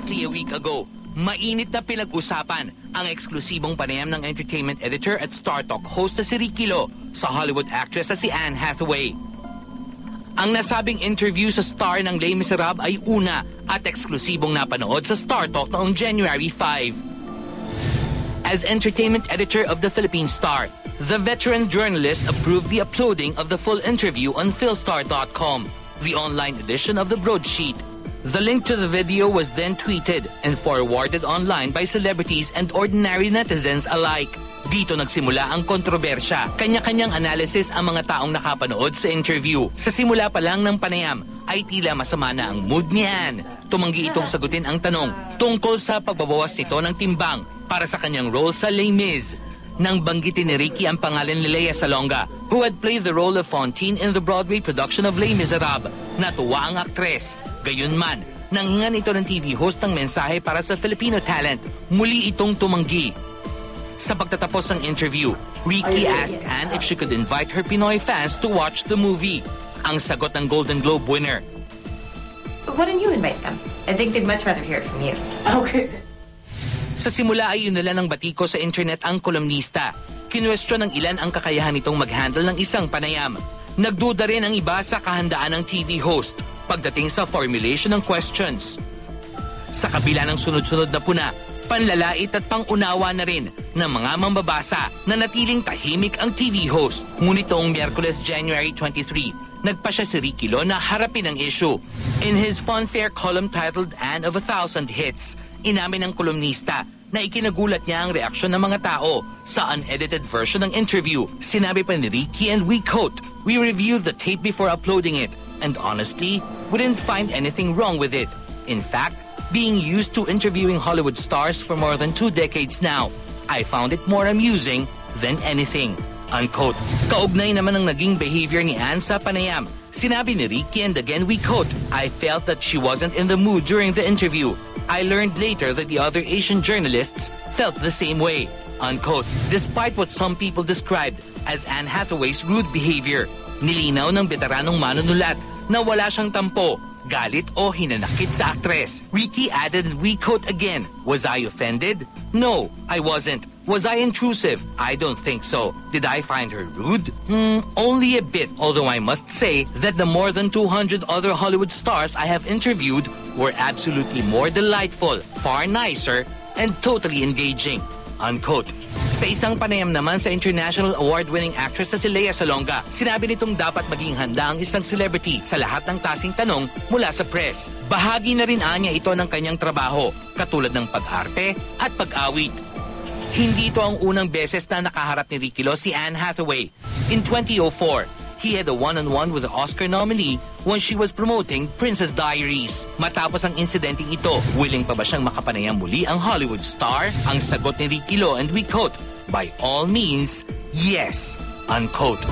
exactly a week ago, mainit na pinag-usapan ang eksklusibong panayam ng entertainment editor at Star Talk host na si Ricky Lo sa Hollywood actress na si Anne Hathaway. Ang nasabing interview sa star ng Les Miserables ay una at eksklusibong napanood sa Star Talk noong January 5. As entertainment editor of the Philippine Star, the veteran journalist approved the uploading of the full interview on philstar.com, the online edition of the broadsheet. The link to the video was then tweeted and forwarded online by celebrities and ordinary netizens alike. Dito nagsimula ang kontrobersya. Kanya-kanyang analysis ang mga taong nakapanood sa interview. Sa simula pa lang ng panayam ay tila masama na ang mood ni Anne. Tumanggi itong sagutin ang tanong tungkol sa pagbabawas nito ng timbang para sa kanyang role sa Les Mis. Nang banggitin ni Ricky ang pangalan ni Lea Salonga, who had played the role of Fantine in the Broadway production of Les Miserables, natuwa ang aktres. Gayunman, nang hingan ito ng TV host ng mensahe para sa Filipino talent, muli itong tumanggi. Sa pagtatapos ng interview, Ricky asked Anne if she could invite her Pinoy fans to watch the movie. Ang sagot ng Golden Globe winner, "Why don't you invite them? I think they'd much rather hear it from you." Okay. Sa simula ay yun nila ng batiko sa internet ang kolumnista. Kinwestiyon ng ilan ang kakayahan nitong mag-handle ng isang panayam. Nagduda rin ang iba sa kahandaan ng TV host pagdating sa formulation ng questions. Sa kabila ng sunod-sunod na puna, panlalait at pangunawa na rin ng mga mambabasa na natiling tahimik ang TV host. Ngunit noong Miyerkules, January 23, nagpa siya si Ricky Lo na harapin ang issue. In his Funfair column titled Anne of 1,000 Hits, inamin ng kolumnista na ikinagulat niya ang reaksyon ng mga tao sa unedited version ng interview. Sinabi pa ni Ricky, and we quote, "We reviewed the tape before uploading it, and honestly, we didn't find anything wrong with it. In fact, being used to interviewing Hollywood stars for more than 2 decades now, I found it more amusing than anything." Unquote. Kaugnay naman ang naging behavior ni Anne sa panayam. Sinabi ni Ricky, and again we quote, "I felt that she wasn't in the mood during the interview. I learned later that the other Asian journalists felt the same way." Unquote. Despite what some people described as Anne Hathaway's rude behavior, nilinaw ng veteranong manunulat na wala siyang tampo, galit o hinanakit sa aktres. Ricky added, and we quote again, "Was I offended? No, I wasn't. Was I intrusive? I don't think so. Did I find her rude? Only a bit, although I must say that the more than 200 other Hollywood stars I have interviewed were absolutely more delightful, far nicer, and totally engaging." Unquote. Sa isang panayam naman sa international award-winning actress na si Lea Salonga, sinabi nitong dapat maging handa ang isang celebrity sa lahat ng klaseng tanong mula sa press. Bahagi na rin anya ito ng kanyang trabaho, katulad ng pag-arte at pag-awit. Hindi ito ang unang beses na nakaharap ni Ricky Lo si Anne Hathaway. In 2004, he had a one-on-one with the Oscar nominee when she was promoting Princess Diaries. Matapos ang insidenteng ito, willing pa ba siyang makapanayam muli ang Hollywood star? Ang sagot ni Ricky Lo, and we quote, "By all means, yes." Unquote.